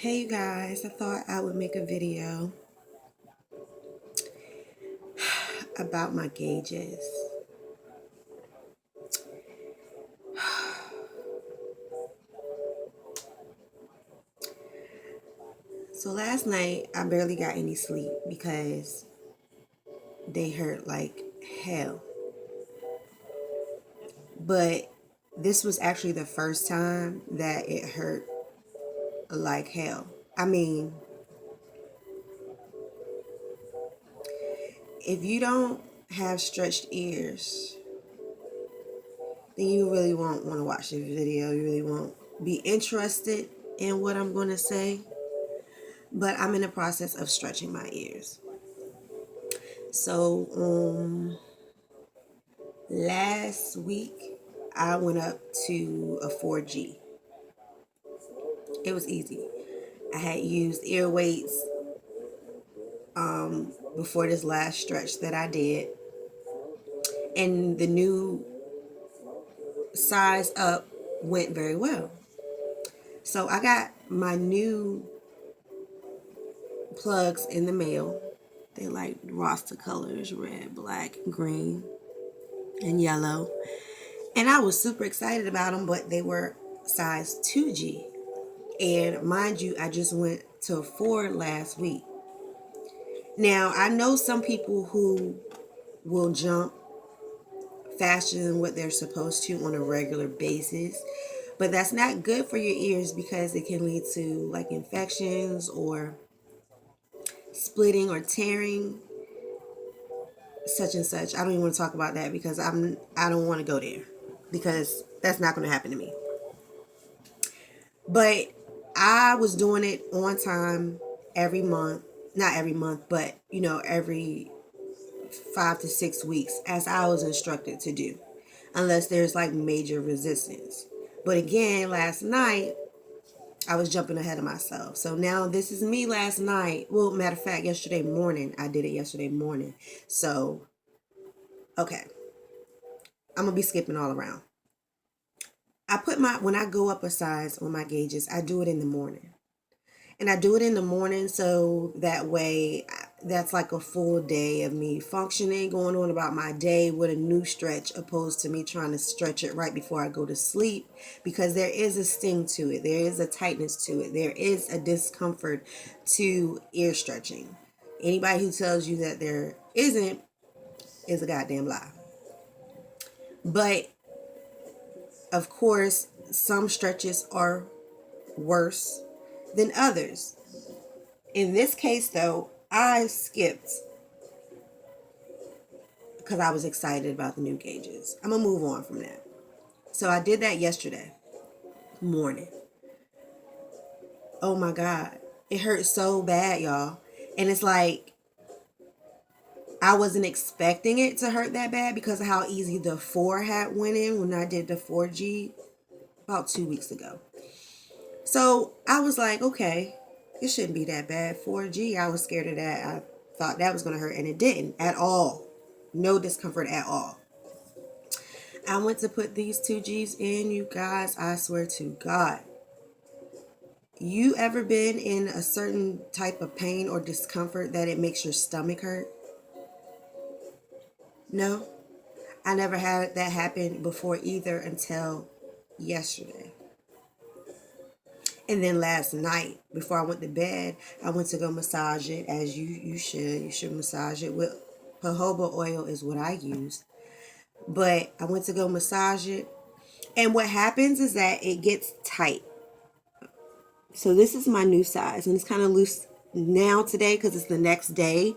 Hey you guys, I thought I would make a video about my gauges. So last night I barely got any sleep because they hurt like hell. But this was actually the first time that it hurt like hell. I mean, if you don't have stretched ears, then you really won't want to watch this video. You really won't be interested in what I'm going to say. But I'm in the process of stretching my ears. So, last week I went up to a 4G. It was easy. I had used ear weights before this last stretch that I did, and the new size up went very well. So I got my new plugs in the mail. They like Rasta colors, red, black, green, and yellow. And I was super excited about them, but they were size 2G. And mind you, I just went to 4 last week. Now, I know some people who will jump faster than what they're supposed to on a regular basis, but that's not good for your ears because it can lead to like infections or splitting or tearing, such and such. I don't even want to talk about that because I don't want to go there because that's not going to happen to me. But I was doing it on time every month, not every month, but every 5 to 6 weeks as I was instructed to do, unless there's like major resistance. But again, last night I was jumping ahead of myself. So now this is me last night. Well, matter of fact, yesterday morning, I did it yesterday morning. So, okay, I'm gonna be skipping all around. When I go up a size on my gauges, I do it in the morning. And I do it in the morning so that way that's like a full day of me functioning, going on about my day with a new stretch, opposed to me trying to stretch it right before I go to sleep, because there is a sting to it. There is a tightness to it. There is a discomfort to ear stretching. Anybody who tells you that there isn't is a goddamn lie. But of course, some stretches are worse than others. In this case, though, I skipped because I was excited about the new gauges. I'm going to move on from that. So I did that yesterday morning. Oh my God. It hurt so bad, y'all. And it's like, I wasn't expecting it to hurt that bad because of how easy the 4 had went in when I did the 4G about 2 weeks ago. So I was like, okay, it shouldn't be that bad. 4G, I was scared of that. I thought that was going to hurt, and it didn't at all. No discomfort at all. I went to put these 2Gs in, you guys. I swear to God. You ever been in a certain type of pain or discomfort that it makes your stomach hurt? No? I never had that happen before either until yesterday. And then last night, before I went to bed, I went to go massage it as you should. You should massage it with jojoba oil is what I use. But I went to go massage it. And what happens is that it gets tight. So this is my new size. And it's kind of loose now today because it's the next day.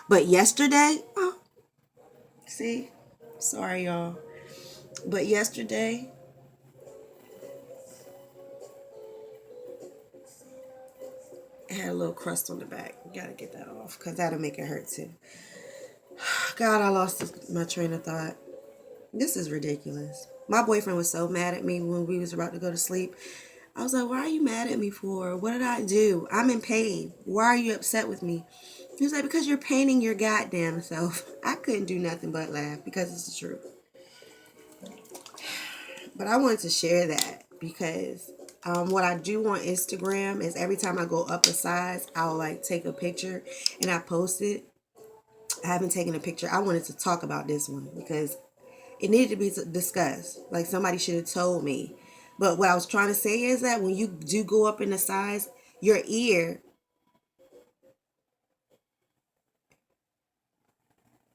But yesterday, oh, see? Sorry, y'all. But yesterday, it had a little crust on the back. Gotta get that off because that'll make it hurt too. God, I lost my train of thought. This is ridiculous. My boyfriend was so mad at me when we was about to go to sleep. I was like, why are you mad at me for? What did I do? I'm in pain. Why are you upset with me? He was like, because you're paining your goddamn self. I couldn't do nothing but laugh because it's the truth. But I wanted to share that because What I do on Instagram is every time I go up a size, I'll like take a picture and I post it. I haven't taken a picture. I wanted to talk about this one because it needed to be discussed. Like somebody should have told me. But what I was trying to say is that when you do go up in the size, your ear,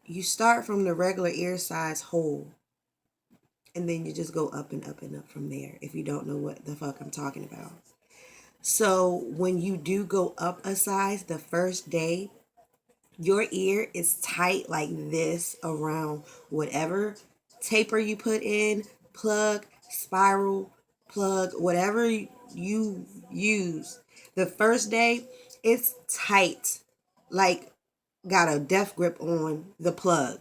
you start from the regular ear size hole. And then you just go up and up and up from there if you don't know what the fuck I'm talking about. So when you do go up a size the first day, your ear is tight like this around whatever taper you put in, plug, spiral, plug, whatever you use. The first day, it's tight, like got a death grip on the plug,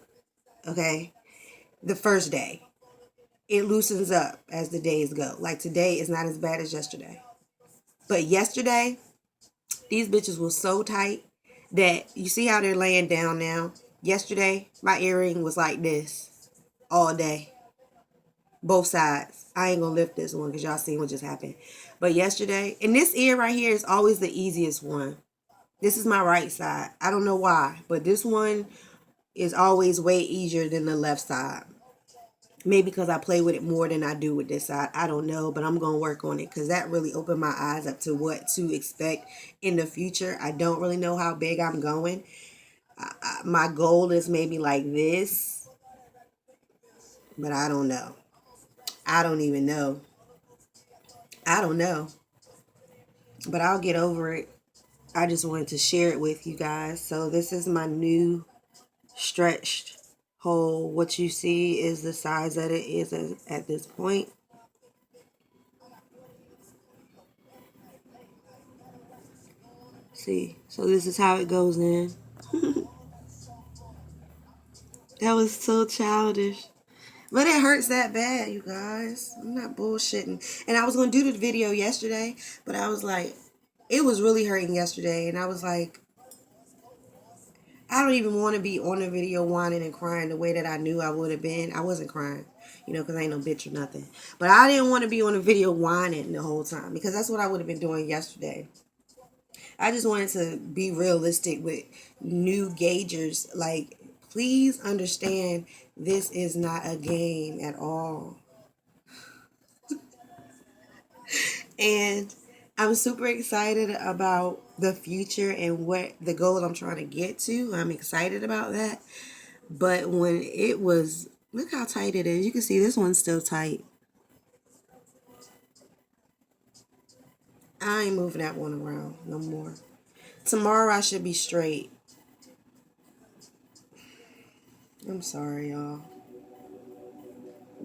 okay? The first day. It loosens up as the days go. Like today is not as bad as yesterday. But yesterday, these bitches were so tight that you see how they're laying down now. Yesterday, my earring was like this all day. Both sides. I ain't gonna lift this one because y'all seen what just happened. But yesterday, and this ear right here is always the easiest one. This is my right side. I don't know why, but this one is always way easier than the left side. Maybe because I play with it more than I do with this side. I don't know, but I'm going to work on it because that really opened my eyes up to what to expect in the future. I don't really know how big I'm going. My goal is maybe like this, but I don't know. I don't even know. I don't know, but I'll get over it. I just wanted to share it with you guys. So this is my new stretched hole. What you see is the size that it is at this point. See, so this is how it goes in. That was so childish. But it hurts that bad, you guys. I'm not bullshitting. And I was going to do the video yesterday, but I was like, it was really hurting yesterday. And I was like, I don't even want to be on the video whining and crying the way that I knew I would have been. I wasn't crying, because I ain't no bitch or nothing. But I didn't want to be on the video whining the whole time because that's what I would have been doing yesterday. I just wanted to be realistic with new gaugers. Like, please understand this is not a game at all. And I'm super excited about the future and what the goal I'm trying to get to. I'm excited about that. But when it was, look how tight it is. You can see this one's still tight. I ain't moving that one around no more. Tomorrow I should be straight. I'm sorry, y'all.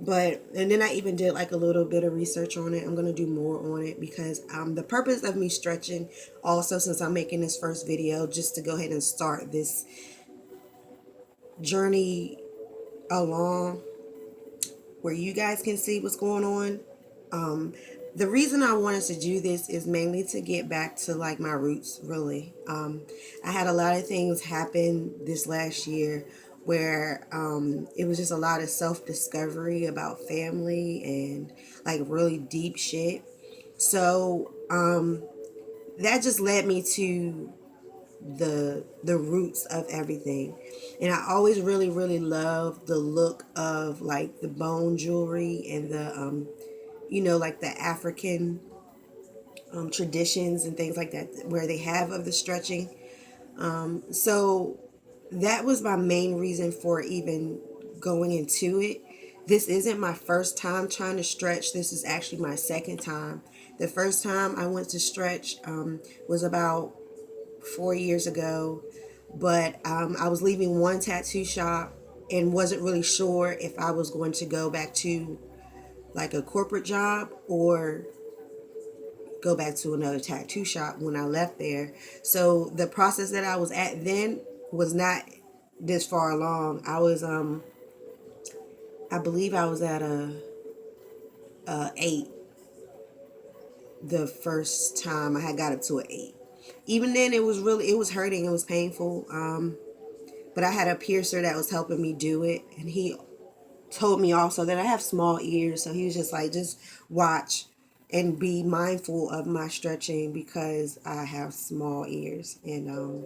And then I even did like a little bit of research on it. I'm going to do more on it because the purpose of me stretching also, since I'm making this first video, just to go ahead and start this journey along where you guys can see what's going on. The reason I wanted to do this is mainly to get back to like my roots, really. I had a lot of things happen this last year where it was just a lot of self-discovery about family and like really deep shit. So that just led me to the roots of everything. And I always really love the look of like the bone jewelry and the like the African traditions and things like that where they have of the stretching. So that was my main reason for even going into it. This isn't my first time trying to stretch. This is actually my second time. The first time I went to stretch was about 4 years ago, but I was leaving one tattoo shop and wasn't really sure if I was going to go back to like a corporate job or go back to another tattoo shop when I left there. So the process that I was at then was not this far along. I was I believe I was at a 8 the first time I had got up to an 8. Even then it was hurting, it was painful. But I had a piercer that was helping me do it, and he told me also that I have small ears, so he was just like, just watch. and be mindful of my stretching because I have small ears, and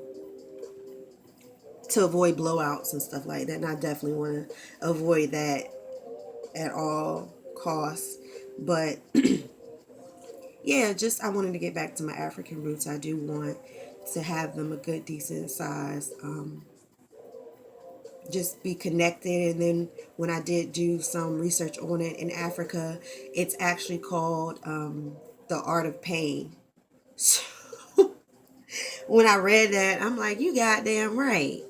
to avoid blowouts and stuff like that. And I definitely want to avoid that at all costs. But yeah, just I wanted to get back to my African roots. I do want to have them a good, decent size. Just be connected. And then when I did do some research on it in Africa, it's actually called the art of pain. So when I read that, I'm like, you goddamn right.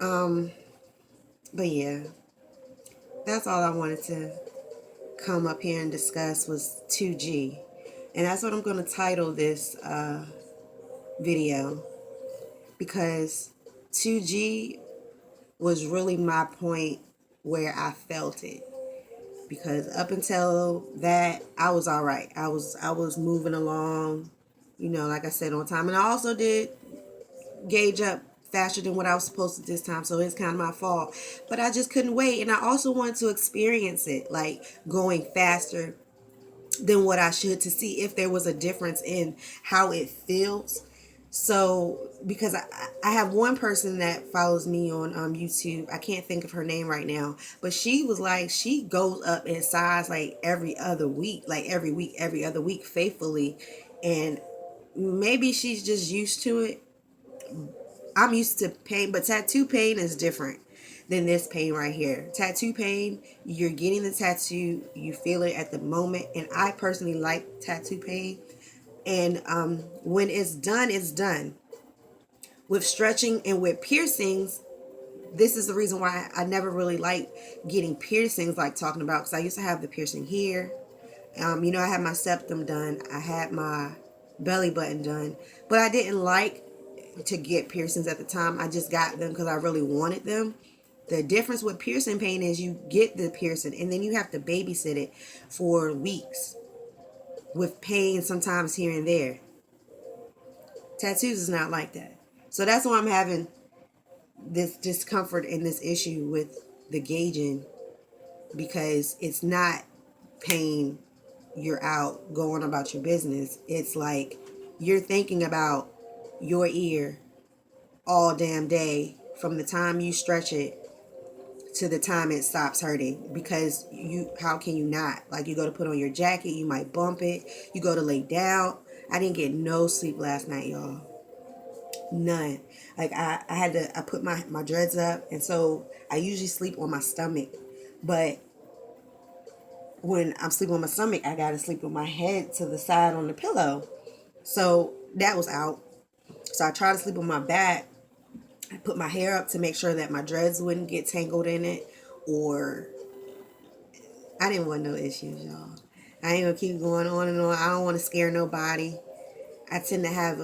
But yeah, that's all I wanted to come up here and discuss was 2G. And that's what I'm going to title this video, because 2G was really my point where I felt it. Because up until that, I was all right. I was moving along, like I said, on time. And I also did gauge up faster than what I was supposed to this time, so it's kind of my fault. But I just couldn't wait, and I also wanted to experience it, like going faster than what I should, to see if there was a difference in how it feels. So, because I have one person that follows me on YouTube. I can't think of her name right now, but she was like, she goes up in size like every other week, like every week, every other week, faithfully. And maybe she's just used to it. I'm used to pain, but tattoo pain is different than this pain right here. Tattoo pain, you're getting the tattoo, you feel it at the moment. And I personally like tattoo pain. And when it's done, it's done. With stretching and with piercings, this is the reason why I never really liked getting piercings, like talking about, because I used to have the piercing here. I had my septum done. I had my belly button done. But I didn't like to get piercings at the time. I just got them because I really wanted them. The difference with piercing pain is you get the piercing and then you have to babysit it for weeks with pain sometimes here and there. Tattoos is not like that. So that's why I'm having this discomfort and this issue with the gauging, because it's not pain, you're out going about your business. It's like you're thinking about your ear all damn day from the time you stretch it to the time it stops hurting, because how can you not? Like, you go to put on your jacket, you might bump it, you go to lay down. I didn't get no sleep last night, y'all. None. Like, I put my dreads up, and so I usually sleep on my stomach, but when I'm sleeping on my stomach, I gotta sleep with my head to the side on the pillow. So that was out. So I tried to sleep on my back. I put my hair up to make sure that my dreads wouldn't get tangled in it, or I didn't want no issues, y'all. I ain't gonna keep going on and on. I don't want to scare nobody. I tend to have,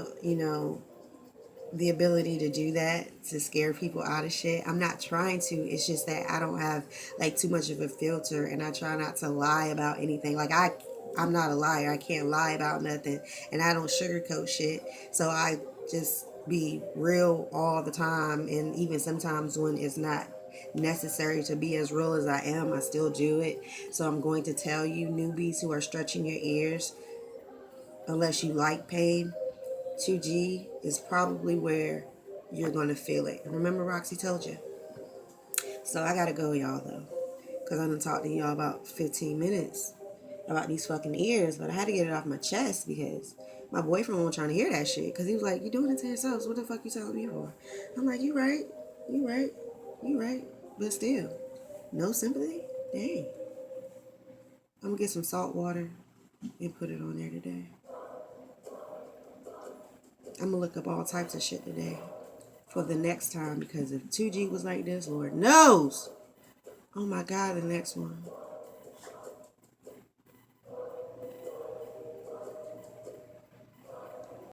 the ability to do that, to scare people out of shit. I'm not trying to. It's just that I don't have like too much of a filter, and I try not to lie about anything. Like, I'm not a liar. I can't lie about nothing, and I don't sugarcoat shit. So I just be real all the time, and even sometimes when it's not necessary to be as real as I am, I still do it. So I'm going to tell you, newbies who are stretching your ears, unless you like pain, 2G is probably where you're going to feel it. And remember, Roxy told you. So I got to go, y'all, though, because I'm going to talk to y'all about 15 minutes about these fucking ears. But I had to get it off my chest because my boyfriend wasn't trying to hear that shit, because he was like, you doing it to yourself, so what the fuck you telling me for? I'm like, you right. You right. You right. But still, no sympathy? Dang. I'm going to get some salt water and put it on there today. I'm going to look up all types of shit today for the next time, because if 2G was like this, Lord knows. Oh my God, the next one.